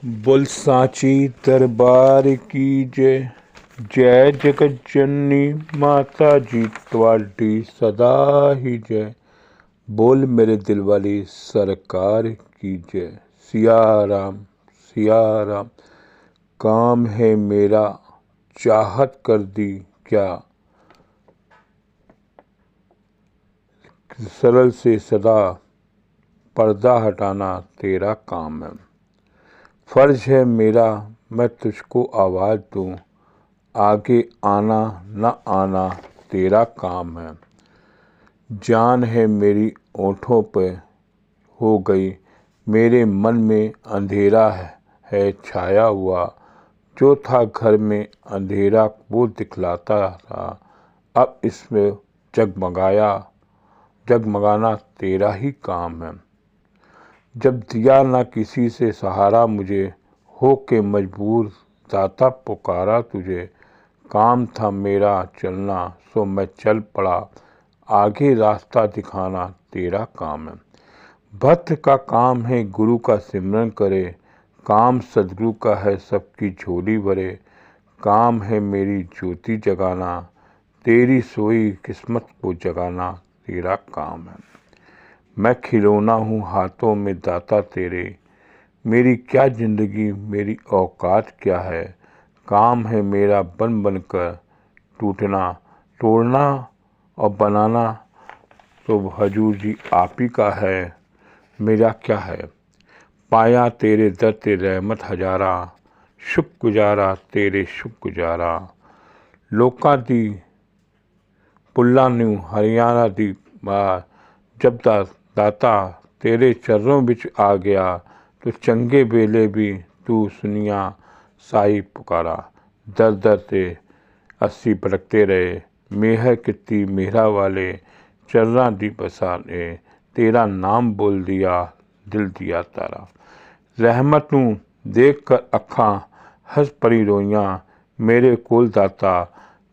बोल सांची दरबार की जय। जय जगत जननी माता जी ਤੁਹਾਡੀ सदा ही जय। बोल मेरे दिल वाली सरकार की जय। सिया राम काम है मेरा चाहत कर दी क्या, सरल से सदा पर्दा हटाना तेरा काम है। फर्ज है मेरा मैं तुझको आवाज़ दूँ, आगे आना न आना तेरा काम है। जान है मेरी ओठों पे हो गई, मेरे मन में अंधेरा है छाया हुआ। जो था घर में अंधेरा वो दिखलाता था, अब इसमें जगमगाना तेरा ही काम है। जब दिया ना किसी से सहारा मुझे, हो के मजबूर दाता पुकारा तुझे। काम था मेरा चलना सो मैं चल पड़ा, आगे रास्ता दिखाना तेरा काम है। भक्त का काम है गुरु का सिमरन करे, काम सदगुरु का है सबकी झोली भरे। काम है मेरी ज्योति जगाना, तेरी सोई किस्मत को जगाना तेरा काम है। मैं खिलौना हूँ हाथों में दाता तेरे, मेरी क्या ज़िंदगी मेरी औकात क्या है। काम है मेरा बन बनकर टूटना, तोड़ना और बनाना तो हजूर जी आप ही का है, मेरा क्या है। पाया तेरे दर ते रहमत हजारा, शुक्रगुजारा तेरे शुक्रगुजारा। लोकां दी पुल्लां नूं हरियाणा दी बार, जब दाता तेरे चरणों विच आ गया, तो चंगे वेले भी तू सुनिया साई पुकारा। दर दर ते अस्सी भटकते रहे, मेहर किती मेहरा वाले, चरना दी बसा ने तेरा नाम बोल दिया, दिल दिया तारा। रहमत नूं देख कर अखां हंस पड़ी रोइयां, मेरे कोल दाता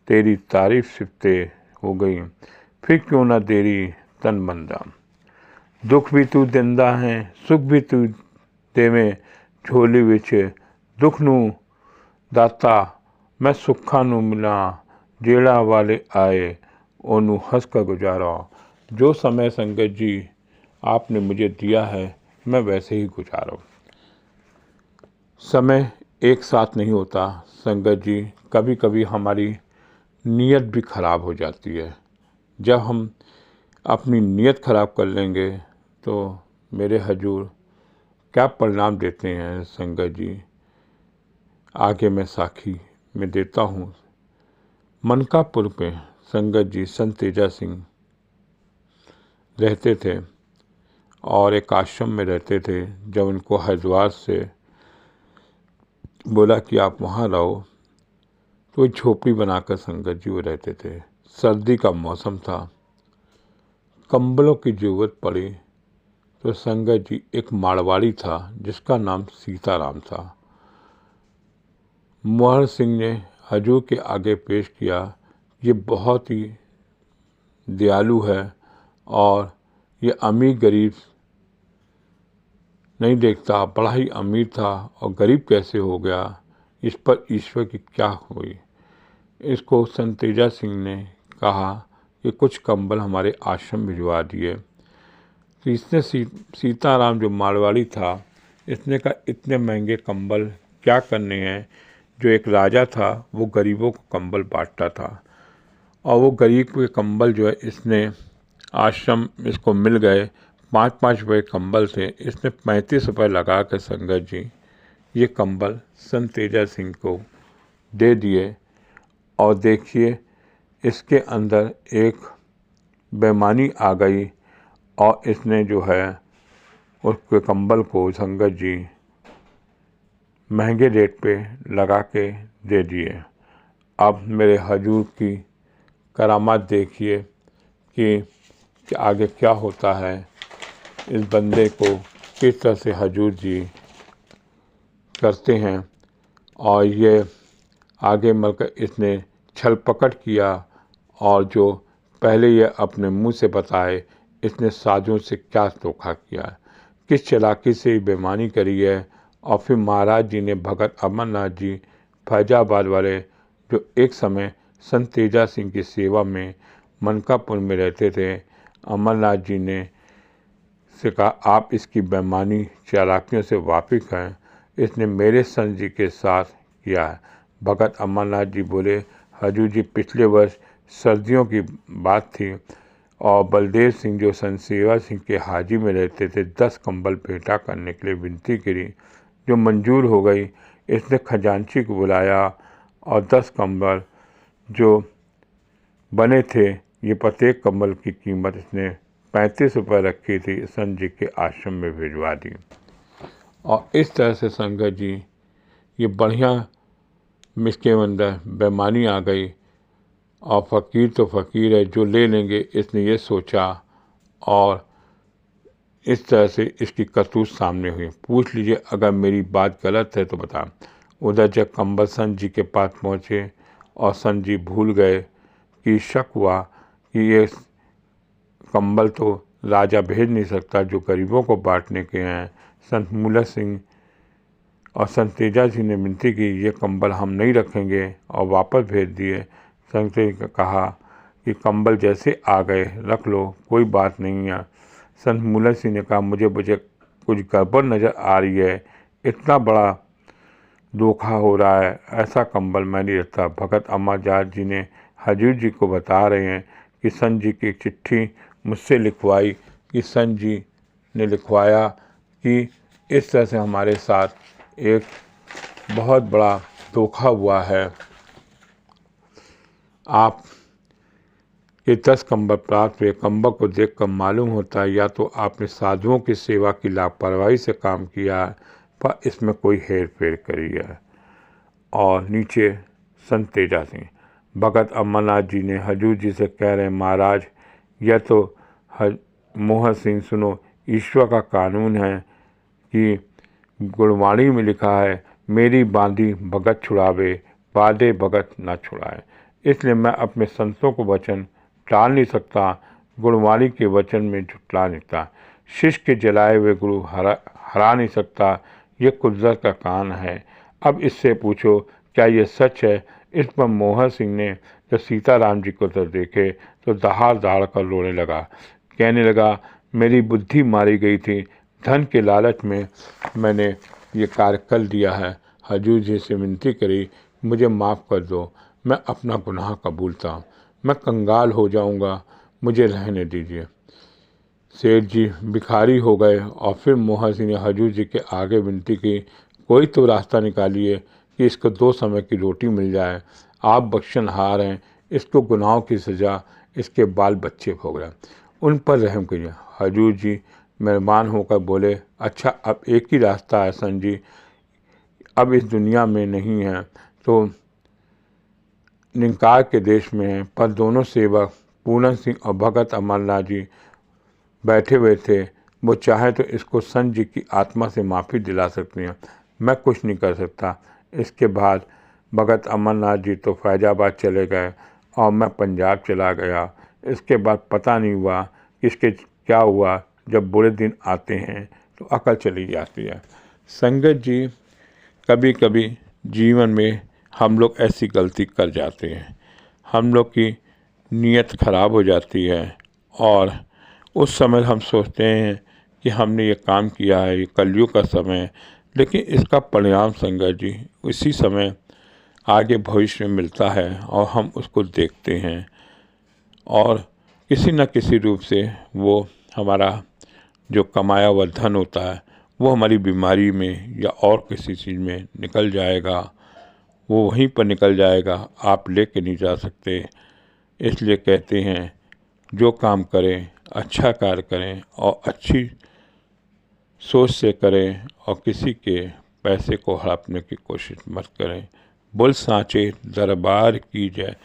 तेरी तारीफ सिफते हो गई, फिर क्यों ना तेरी तन बंदा। दुख भी तू दिंदा है सुख भी तू देवें झोली विच, दुख नूं दाता मैं सुखां नूं मिला, जेड़ा वाले आए ओनू हंस कर गुजारा। जो समय संगत जी आपने मुझे दिया है मैं वैसे ही गुजारा। समय एक साथ नहीं होता संगत जी, कभी कभी हमारी नीयत भी ख़राब हो जाती है। जब हम अपनी नीयत ख़राब कर लेंगे तो मेरे हजूर क्या परिणाम देते हैं संगत जी, आगे मैं साखी में देता हूँ। मनकापुर में संगत जी संत तेजा सिंह रहते थे और एक आश्रम में रहते थे। जब उनको हरिद्वार से बोला कि आप वहाँ रहो, तो झोपड़ी बनाकर संगत जी वो रहते थे। सर्दी का मौसम था, कंबलों की ज़रूरत पड़ी, तो संगत जी एक मारवाड़ी था जिसका नाम सीताराम था। मोहर सिंह ने हजूर के आगे पेश किया, ये बहुत ही दयालु है और ये अमीर गरीब नहीं देखता, बड़ा ही अमीर था और गरीब कैसे हो गया, इस पर ईश्वर की क्या हुई। इसको संत तेजा सिंह ने कहा कि कुछ कंबल हमारे आश्रम भिजवा दिए। तो इसने सीताराम जो मारवाड़ी था, इसने कहा इतने महंगे कंबल क्या करने हैं। जो एक राजा था वो गरीबों को कंबल बांटता था, और वो गरीब के कंबल जो है इसने आश्रम इसको मिल गए, 5-5 रुपये कंबल थे। इसने 35 रुपये लगा कर संगत जी ये कंबल संत तेजा सिंह को दे दिए। और देखिए इसके अंदर एक बेईमानी आ गई और इसने जो है उसके कंबल को संगत जी महंगे रेट पे लगा के दे दिए। अब मेरे हजूर की करामात देखिए कि आगे क्या होता है। इस बंदे को किस तरह से हजूर जी करते हैं, और ये आगे मलकर इसने छल पकड़ किया, और जो पहले ये अपने मुंह से बताए इसने साजों से क्या धोखा किया, किस चालाकी से बेईमानी करी है और फिर महाराज जी ने भगत अमरनाथ जी फैजाबाद वाले, जो एक समय संत तेजा सिंह की सेवा में मनकापुर में रहते थे, अमरनाथ जी ने से कहा, आप इसकी बेईमानी चालाकियों से वाकिफ हैं, इसने मेरे संत जी के साथ किया है। भगत अमरनाथ जी बोले, हजूर जी, पिछले वर्ष सर्दियों की बात थी और बलदेव सिंह जो संत सेवा सिंह के हाजी में रहते थे 10 कंबल भेंटा करने के लिए विनती करी, जो मंजूर हो गई। इसने खजांची को बुलाया और 10 कंबल जो बने थे, ये प्रत्येक कंबल की कीमत इसने 35 रुपये रखी थी, संत जी के आश्रम में भिजवा दी। और इस तरह से संगत जी ये बढ़िया मिसके अंदर बेईमानी आ गई और फ़कीर तो फ़कीर है, जो ले लेंगे, इसने ये सोचा और इस तरह से इसकी करतूत सामने हुई। पूछ लीजिए अगर मेरी बात गलत है तो बता। उधर जब कंबल संत जी के पास पहुँचे और संत जी भूल गए कि शक हुआ कि ये कंबल तो राजा भेज नहीं सकता, जो गरीबों को बांटने के हैं। संत मूला सिंह और संत तेजा जी ने विनती की, ये कंबल हम नहीं रखेंगे और वापस भेज दिए। संत ने कहा कि कंबल जैसे आ गए रख लो, कोई बात नहीं है। संत मूला सिंह ने कहा, मुझे कुछ गड़बड़ नज़र आ रही है, इतना बड़ा धोखा हो रहा है, ऐसा कंबल मैं नहीं रखता। भगत अमरनाथ जी ने हजूर जी को बता रहे हैं कि संत जी की एक चिट्ठी मुझसे लिखवाई, कि संत जी ने लिखवाया कि इस तरह से हमारे साथ एक बहुत बड़ा धोखा हुआ है, आप ये 10 कंबल प्राप्त हुए। कंबल को देखकर मालूम होता है या तो आपने साधुओं की सेवा की लापरवाही से काम किया है, पर इसमें कोई हेर फेर करी है। और नीचे संत तेजा सिंह। भगत अमरनाथ जी ने हजूर जी से कह रहे हैं, महाराज यह तो मोहन सिंह सुनो, ईश्वर का कानून है कि गुरबाणी में लिखा है, मेरी बांधी भगत छुड़ावे, बाधे भगत ना छुड़ाए। इसलिए मैं अपने संतों को वचन टाल नहीं सकता, गुरुवाणी के वचन में झुटला नहीं सकता, शिष्य के जलाए हुए गुरु हरा नहीं सकता, ये कुदरत का कान है। अब इससे पूछो क्या ये सच है। इस पर मोहन सिंह ने जब सीताराम जी को तो देखे तो दहाड़ दहाड़ कर रोने लगा, कहने लगा, मेरी बुद्धि मारी गई थी, धन के लालच में मैंने ये कार्य कर दिया है। हजूर जी से विनती करी, मुझे माफ़ कर दो, मैं अपना गुनाह कबूलता हूँ, मैं कंगाल हो जाऊँगा, मुझे रहने दीजिए। सेठ जी भिखारी हो गए और फिर मोहन सिंह ने हजूर जी के आगे विनती की, कोई तो रास्ता निकालिए कि इसको 2 समय की रोटी मिल जाए, आप बख्शनहार हैं, इसको गुनाहों की सज़ा इसके बाल बच्चे भोग रहे हैं, उन पर रहम कीजिए। हजूर जी मेहरबान होकर बोले, अच्छा अब एक ही रास्ता है संत जी, अब इस दुनिया में नहीं है तो निंकार के देश में है। पर दोनों सेवक पूनम सिंह और भगत अमरनाथ जी बैठे हुए थे, वो चाहे तो इसको संत जी की आत्मा से माफ़ी दिला सकती हैं, मैं कुछ नहीं कर सकता। इसके बाद भगत अमरनाथ जी तो फैजाबाद चले गए और मैं पंजाब चला गया। इसके बाद पता नहीं हुआ किसके क्या हुआ, जब बुरे दिन आते हैं तो अकल चली जाती है। संगत जी कभी कभी जीवन में हम लोग ऐसी गलती कर जाते हैं, हम लोग की नीयत खराब हो जाती है और उस समय हम सोचते हैं कि हमने ये काम किया है, ये कलयुग का समय है, लेकिन इसका परिणाम संगत जी इसी समय आगे भविष्य में मिलता है और हम उसको देखते हैं और किसी न किसी रूप से वो हमारा जो कमाया हुआ धन होता है वो हमारी बीमारी में या और किसी चीज़ में निकल जाएगा, वो वहीं पर निकल जाएगा, आप लेके नहीं जा सकते। इसलिए कहते हैं जो काम करें अच्छा कार्य करें और अच्छी सोच से करें और किसी के पैसे को हड़पने की कोशिश मत करें। बोल सांचे दरबार की जय,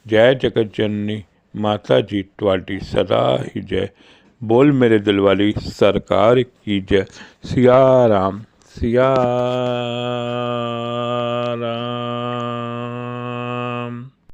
जय जगत जननी माता जी ट्वाटी सदा ही जय। बोल मेरे दिल वाली सरकार की जय। सिया राम सिया राम।